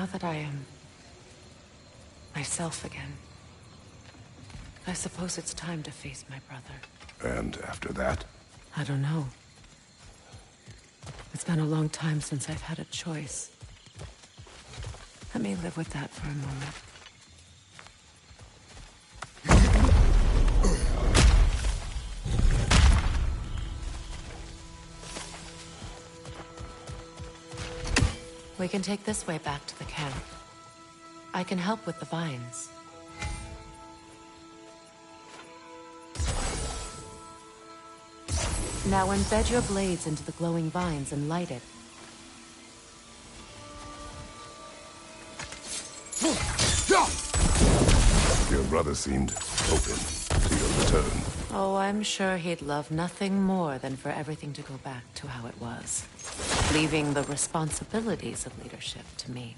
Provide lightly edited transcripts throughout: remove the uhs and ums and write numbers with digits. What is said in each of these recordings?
Now that I am myself again, I suppose it's time to face my brother. And after that? I don't know. It's been a long time since I've had a choice. Let me live with that for a moment. We can take this way back to the camp. I can help with the vines. Now embed your blades into the glowing vines and light it. Your brother seemed open to your return. Oh, I'm sure he'd love nothing more than for everything to go back to how it was, leaving the responsibilities of leadership to me.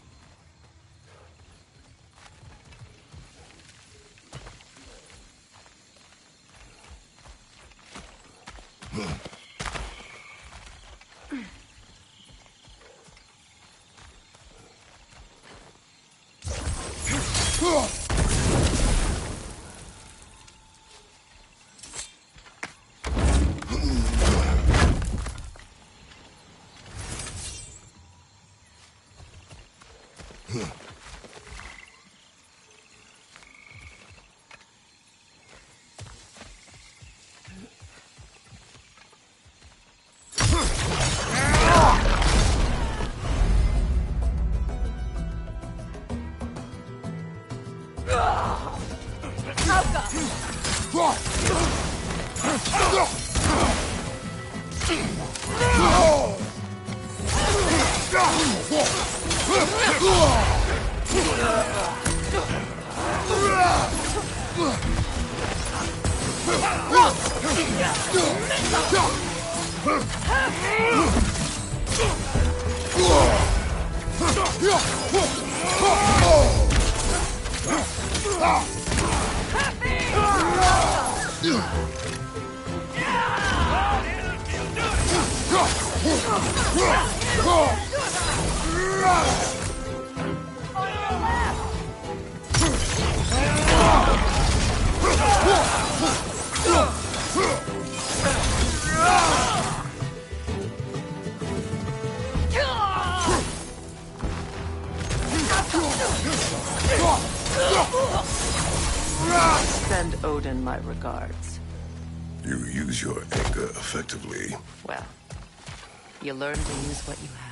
Send Odin my regards. You use your anger effectively. Well, you learn to use what you have.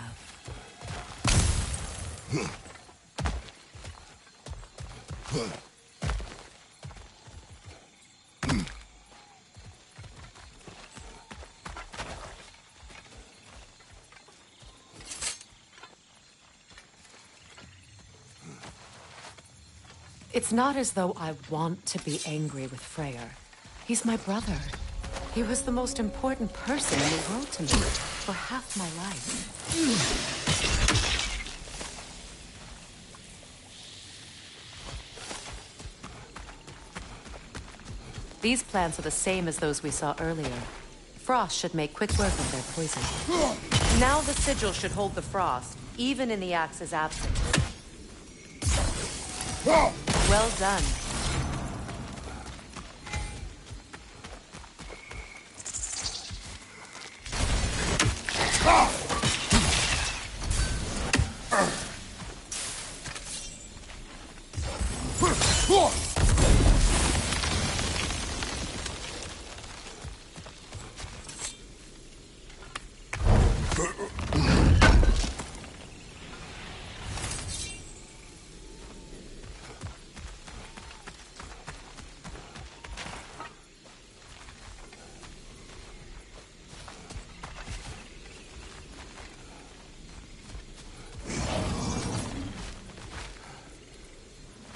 It's not as though I want to be angry with Freyr. He's my brother. He was the most important person in the world to me for half my life. These plants are the same as those we saw earlier. Frost should make quick work of their poison. Now the sigil should hold the frost, even in the axe's absence. Well done.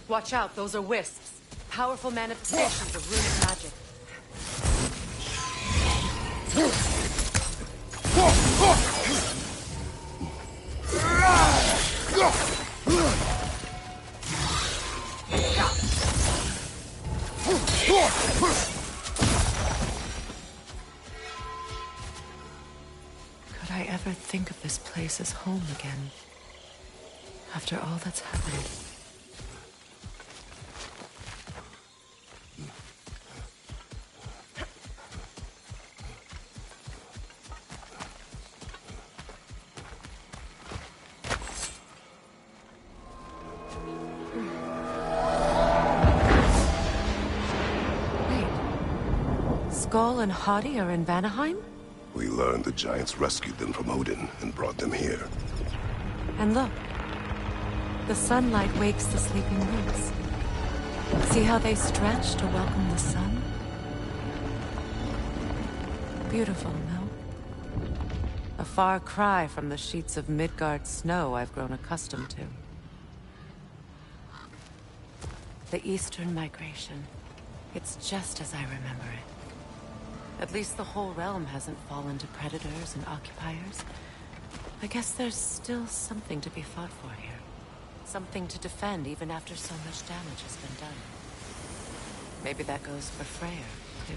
Watch out, those are wisps. Powerful manifestations of runic magic. Could I ever think of this place as home again? After all that's happened. Wait. Skull and Hati are in Vanaheim? We learned the giants rescued them from Odin and brought them here. And look. The sunlight wakes the sleeping roots. See how they stretch to welcome the sun? Beautiful, no? A far cry from the sheets of Midgard snow I've grown accustomed to. The Eastern Migration. It's just as I remember it. At least the whole realm hasn't fallen to predators and occupiers. I guess there's still something to be fought for here. Something to defend even after so much damage has been done. Maybe that goes for Freyr, too.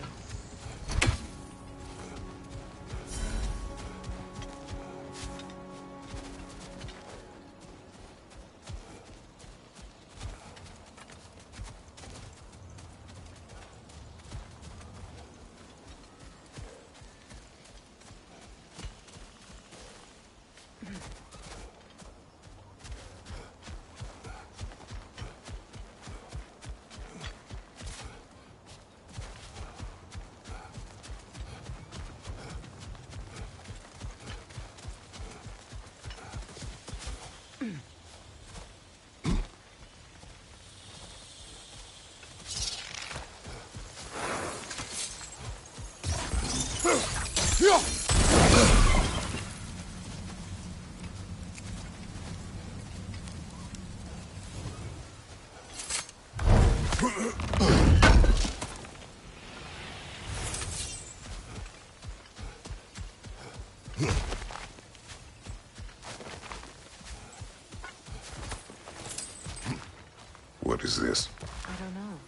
What is this? I don't know.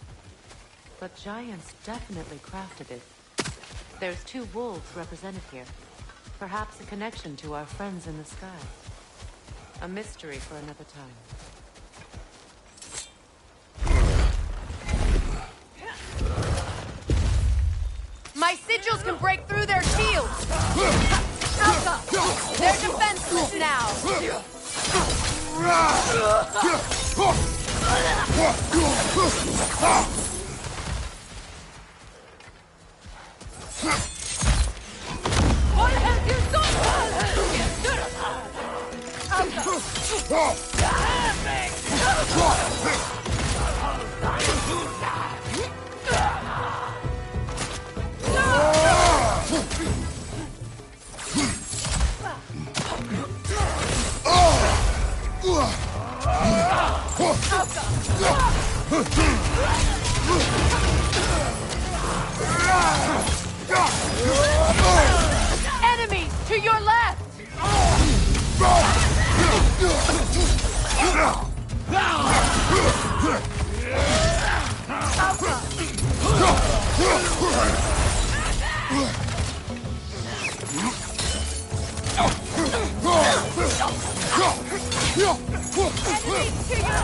But giants definitely crafted it. There's 2 wolves represented here. Perhaps a connection to our friends in the sky. A mystery for another time. My sigils can break through their shields! Alpha! They're defenseless now! Enemies to your left! Enemies to your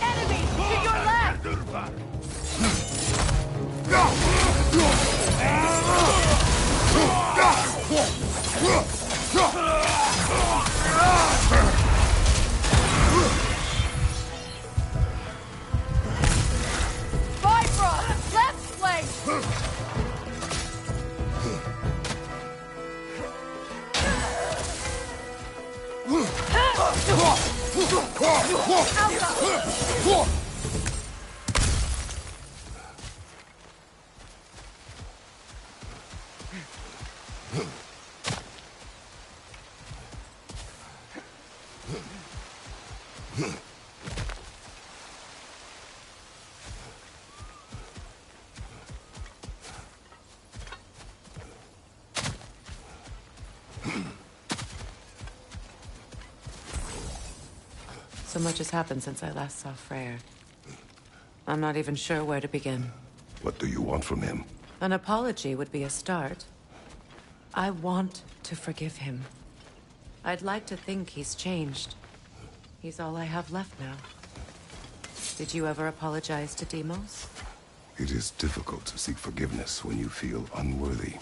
Enemies to your left! Vibra! Left flank! So much has happened since I last saw Freyr. I'm not even sure where to begin. What do you want from him? An apology would be a start. I want to forgive him. I'd like to think he's changed. He's all I have left now. Did you ever apologize to Deimos? It is difficult to seek forgiveness when you feel unworthy.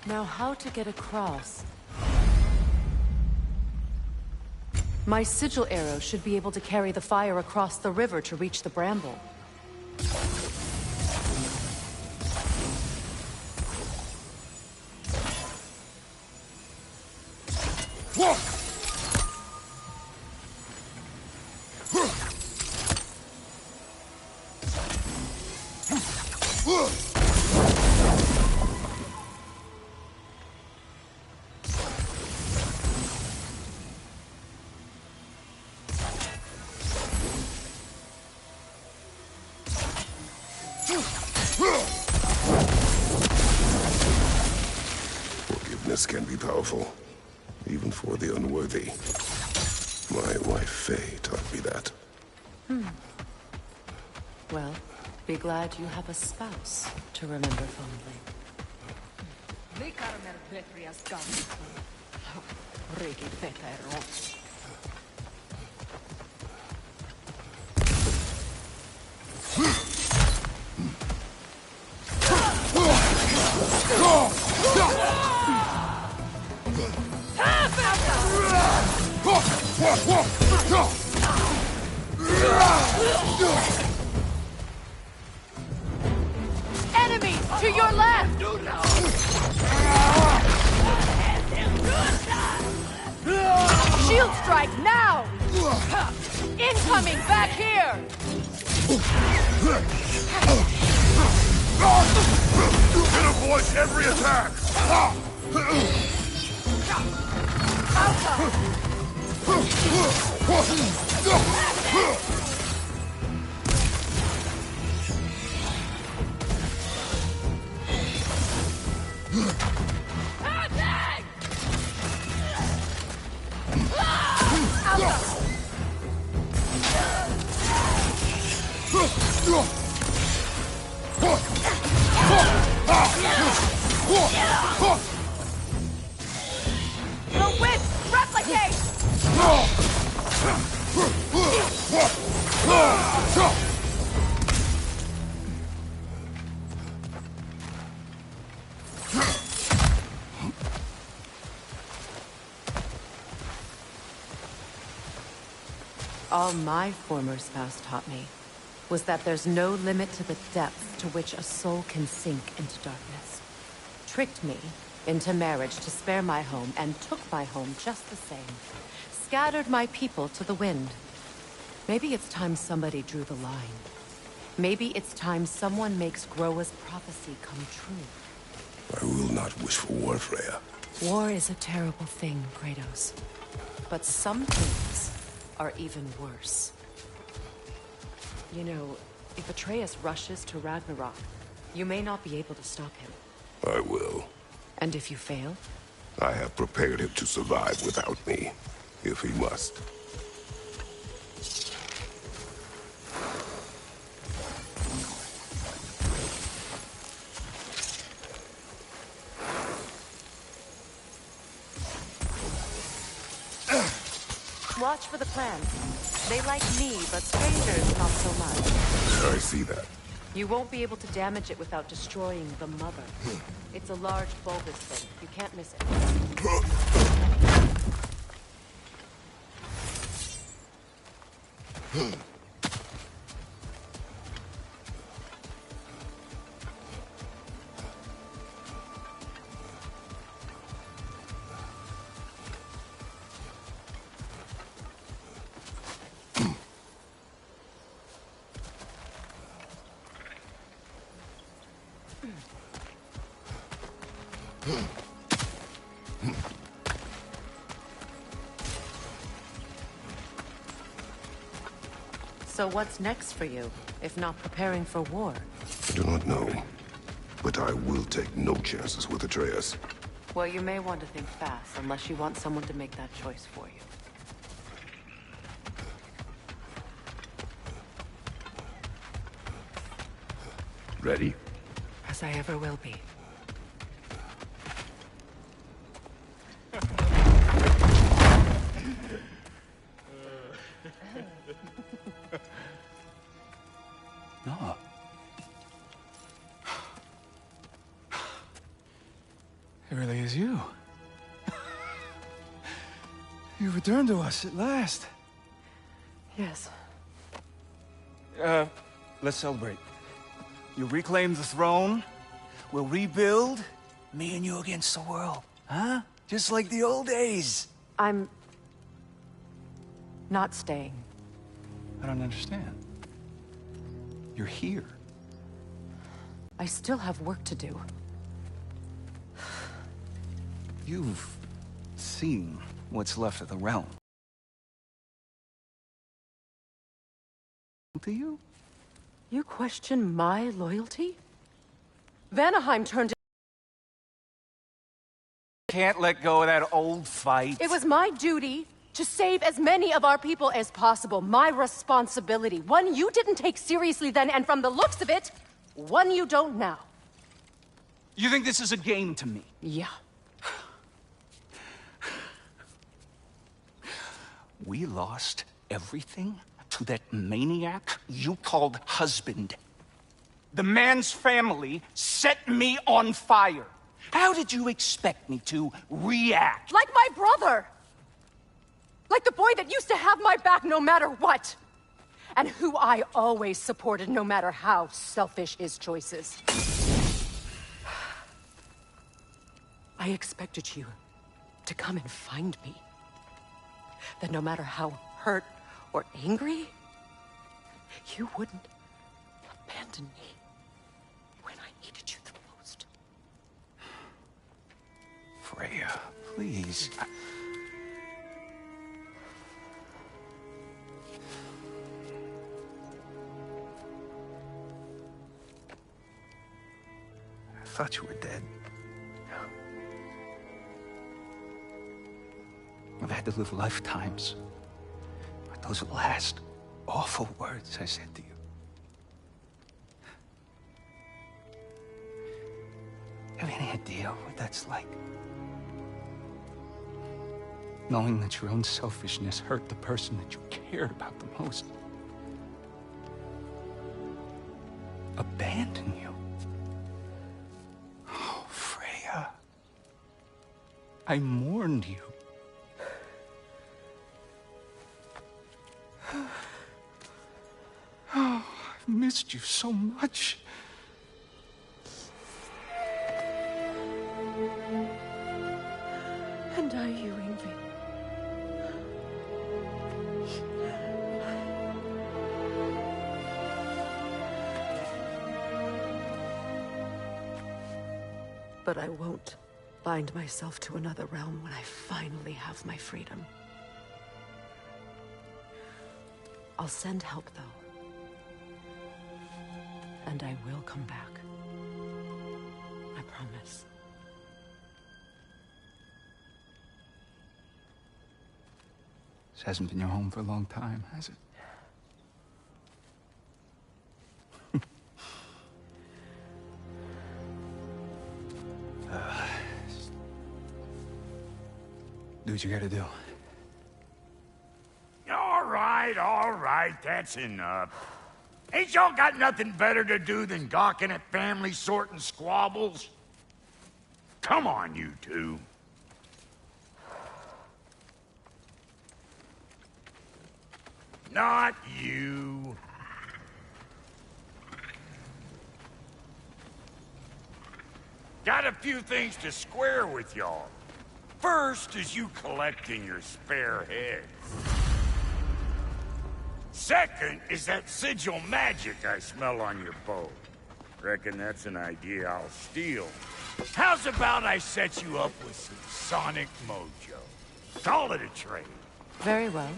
Now, how to get across? My sigil arrow should be able to carry the fire across the river to reach the bramble. Forgiveness can be powerful, even for the unworthy. My wife Faye taught me that. Well, be glad you have a spouse to remember fondly. Enemies to your left! Shield strike now! Incoming back here! You can avoid every attack! The whip! Replicate! All my former spouse taught me was that there's no limit to the depth to which a soul can sink into darkness. Tricked me into marriage to spare my home, and took my home just the same. Scattered my people to the wind. Maybe it's time somebody drew the line. Maybe it's time someone makes Groa's prophecy come true. I will not wish for war, Freya. War is a terrible thing, Kratos. But some things are even worse. You know, if Atreus rushes to Ragnarok, you may not be able to stop him. I will. And if you fail? I have prepared him to survive without me, if he must. Watch for the plants. They like me, but strangers not so much. I see that. You won't be able to damage it without destroying the mother. It's a large bulbous thing. You can't miss it. So what's next for you, if not preparing for war? I do not know, but I will take no chances with Atreus. Well, you may want to think fast, unless you want someone to make that choice for you. Ready? As I ever will be. No. It really is you. You returned to us at last. Yes. Let's celebrate. You reclaim the throne. We'll rebuild. Me and you against the world. Huh? Just like the old days. I'm... not staying. I don't understand. You're here. I still have work to do. You've seen what's left of the realm. Do you? You question my loyalty? Vanaheim turned... Can't let go of that old fight. It was my duty to save as many of our people as possible. My responsibility. One you didn't take seriously then, and from the looks of it, one you don't now. You think this is a game to me? Yeah. We lost everything to that maniac you called husband. The man's family set me on fire. How did you expect me to react? Like my brother! Like the boy that used to have my back no matter what! And who I always supported no matter how selfish his choices. I expected you to come and find me. That no matter how hurt or angry, you wouldn't abandon me when I needed you the most. Freya, please. I thought you were dead. I've had to live lifetimes. But those last awful words I said to you. Have any idea what that's like? Knowing that your own selfishness hurt the person that you cared about the most. Abandon you. Oh, Freya. I mourned you. Oh, I've missed you so much. And are you, Ingvi? But I won't bind myself to another realm when I finally have my freedom. I'll send help, though. And I will come back. I promise. This hasn't been your home for a long time, has it? Do what you gotta do. All right, that's enough. Ain't y'all got nothing better to do than gawking at family sorting squabbles? Come on, you two. Not you. Got a few things to square with y'all. First is you collecting your spare heads. Second is that sigil magic I smell on your bow. Reckon that's an idea I'll steal. How's about I set you up with some sonic mojo? Call it a trade. Very well.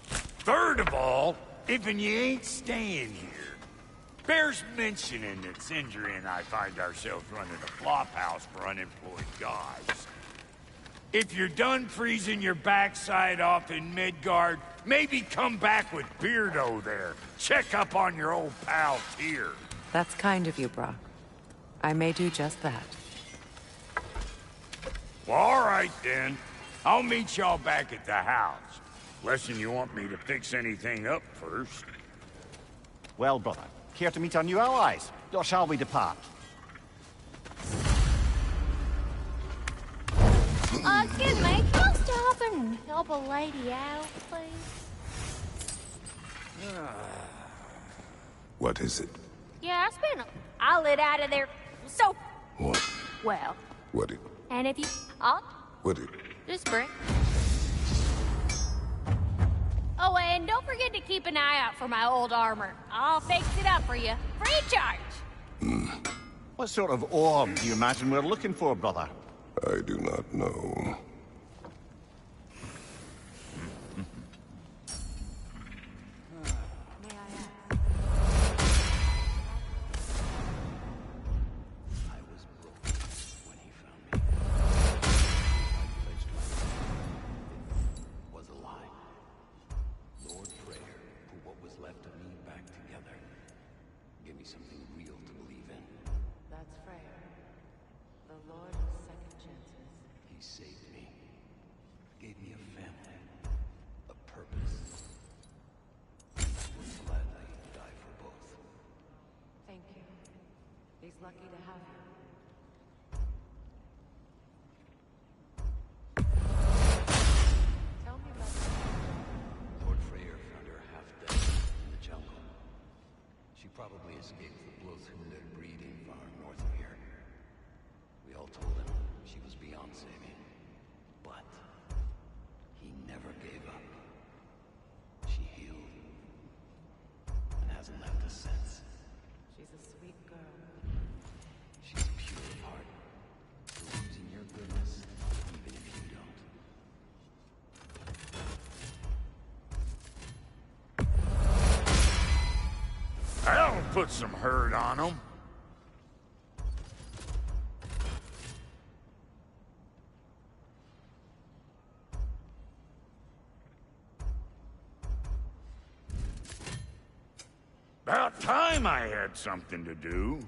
Third of all, if you ain't staying here, Bears mentioning that Sindri and I find ourselves running a flop house for unemployed guys. If you're done freezing your backside off in Midgard, maybe come back with Beardo there. Check up on your old pal Tyr. That's kind of you, Brock. I may do just that. Well, all right then. I'll meet y'all back at the house. Lesson you want me to fix anything up first. Well, brother, care to meet our new allies? Or shall we depart? Excuse me, can I stop and help a lady out, please? What is it? Yeah, I spent I lit out of there so What? well. What it? And if you... What it? just bring... Oh, and don't forget to keep an eye out for my old armor. I'll fix it up for you. Free charge! What sort of orb do you imagine we're looking for, brother? I do not know. That's Freyr, the Lord of Second Chances. He saved me. Gave me a family. A purpose. I would gladly die for both. Thank you. He's lucky to have you. Tell me about Lord Freyr found her half dead in the jungle. She probably escaped the Blothundir breeding farm north of here. We all told him she was beyond saving. But he never gave up. She healed. And hasn't left us since. She's a sweet girl. She's pure of heart. Believes in your goodness, even if you don't. That'll put some hurt on them. About time I had something to do.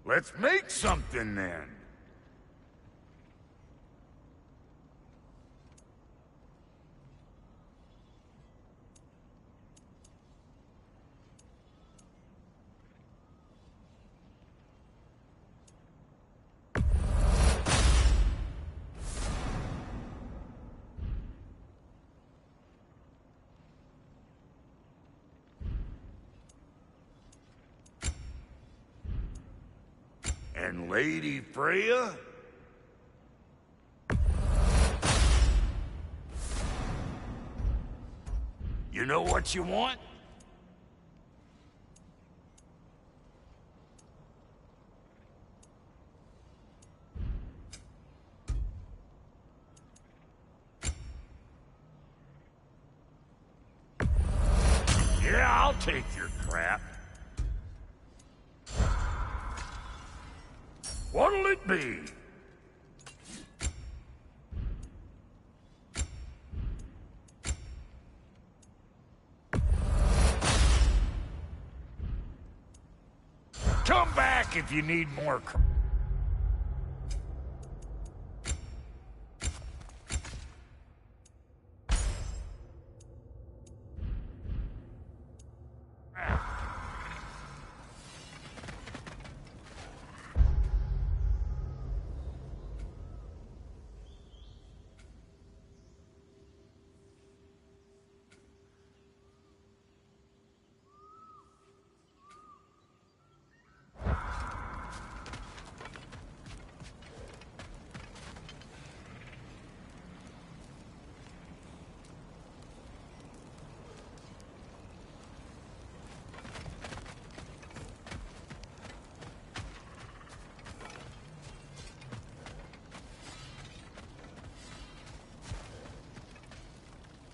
Let's make something then. And Lady Freya? You know what you want? Yeah, I'll take your crap. What'll it be? Come back if you need more crap.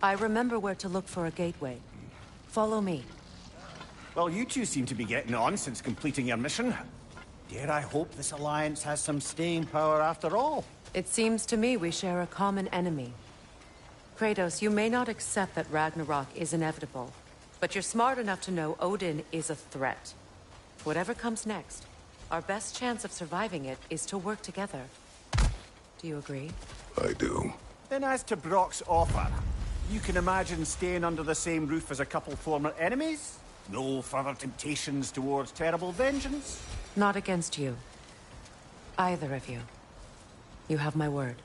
I remember where to look for a gateway. Follow me. Well, you two seem to be getting on since completing your mission. Dare I hope this alliance has some staying power after all? It seems to me we share a common enemy. Kratos, you may not accept that Ragnarok is inevitable, but you're smart enough to know Odin is a threat. Whatever comes next, our best chance of surviving it is to work together. Do you agree? I do. Then as to Brock's offer, you can imagine staying under the same roof as a couple former enemies? No further temptations towards terrible vengeance? Not against you. Either of you. You have my word.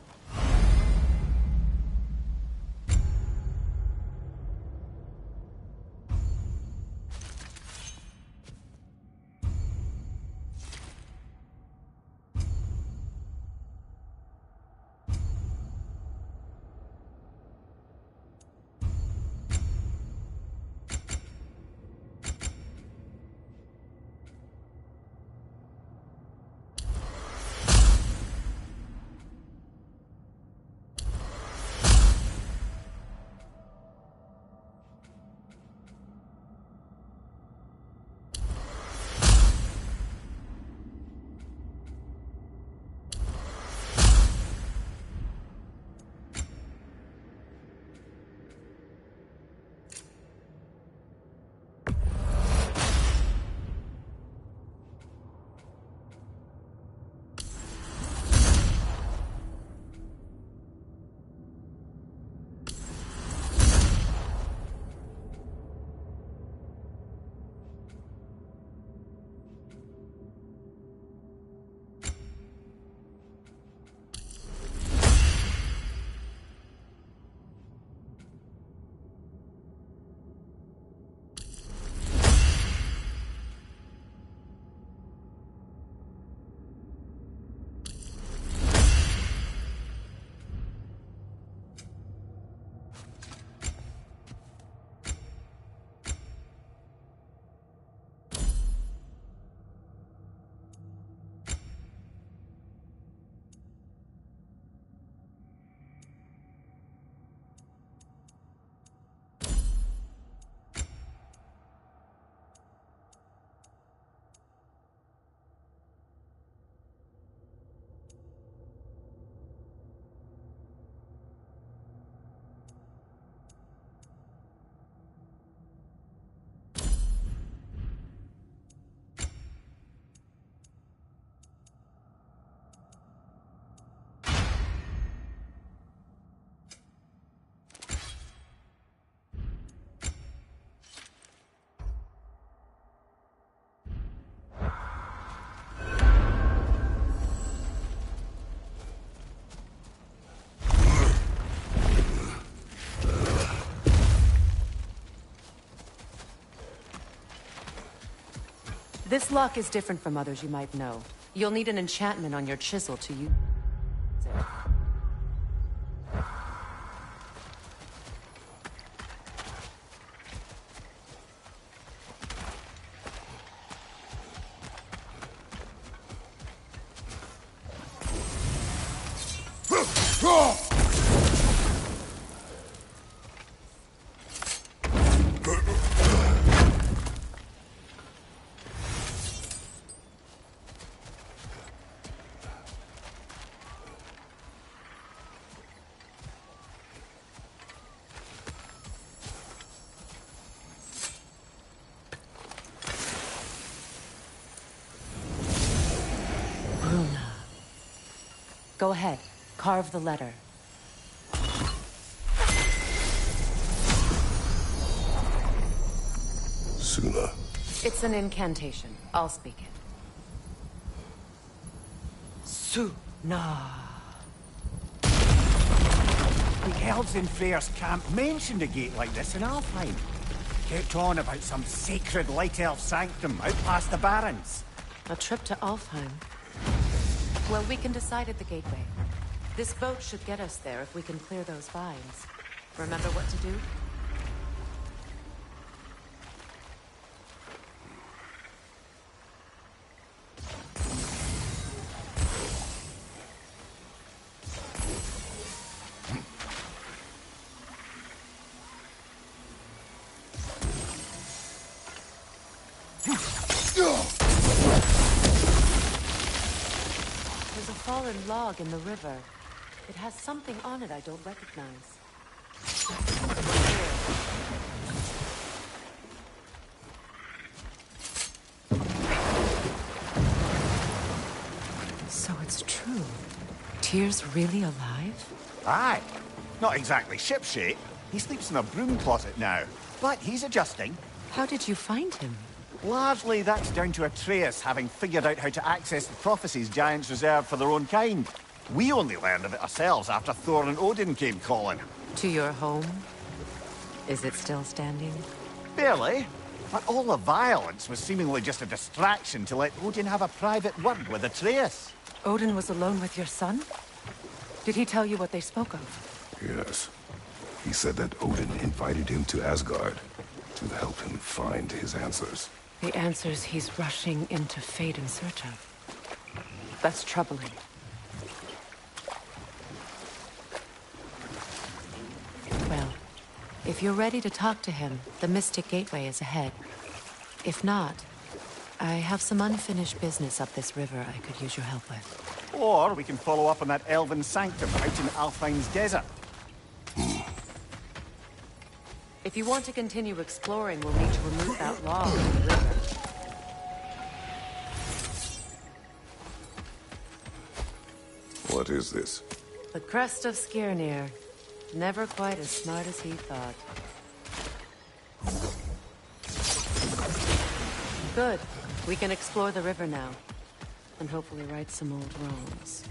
This lock is different from others you might know. You'll need an enchantment on your chisel to use it. Go ahead. Carve the letter. Suna. It's an incantation. I'll speak it. Suna. The elves in Freyr's camp mentioned a gate like this in Alfheim. Kept on about some sacred light elf sanctum out past the Barrens. A trip to Alfheim. Well, we can decide at the gateway. This boat should get us there if we can clear those vines. Remember what to do? There's a fallen log in the river. It has something on it I don't recognize. So it's true. Tyr's really alive? Aye. Not exactly shipshape. He sleeps in a broom closet now. But he's adjusting. How did you find him? Largely, that's down to Atreus having figured out how to access the prophecies giants reserve for their own kind. We only learned of it ourselves after Thor and Odin came calling. To your home? Is it still standing? Barely. But all the violence was seemingly just a distraction to let Odin have a private word with Atreus. Odin was alone with your son? Did he tell you what they spoke of? Yes. He said that Odin invited him to Asgard to help him find his answers. The answers he's rushing into fate in search of. That's troubling. Well, if you're ready to talk to him, the Mystic Gateway is ahead. If not, I have some unfinished business up this river I could use your help with. Or we can follow up on that elven sanctum out in Alfheim's desert. If you want to continue exploring, we'll need to remove that log from the river. What is this? The crest of Skirnir. Never quite as smart as he thought. Good. We can explore the river now. And hopefully right some old wrongs.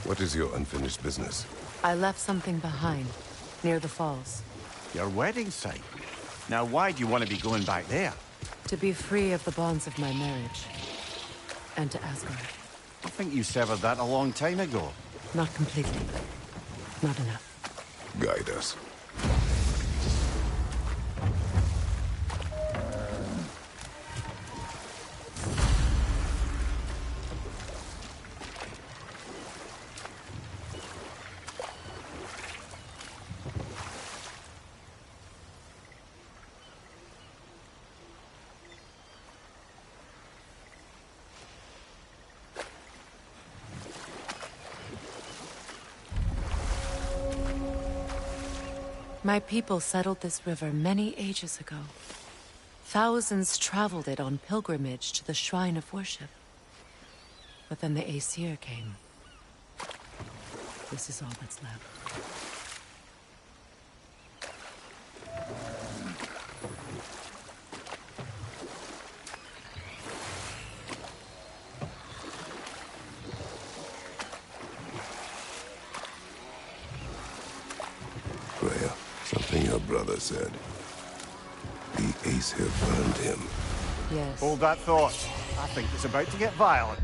What is your unfinished business? I left something behind, near the falls. Your wedding site. Now why do you want to be going back there? To be free of the bonds of my marriage. And to Asgard. I think you severed that a long time ago. Not completely. Not enough. Guide us. My people settled this river many ages ago. Thousands traveled it on pilgrimage to the shrine of worship. But then the Aesir came. This is all that's left. Freya, something your brother said. The Aesir burned him. Yes. Hold that thought. I think it's about to get violent.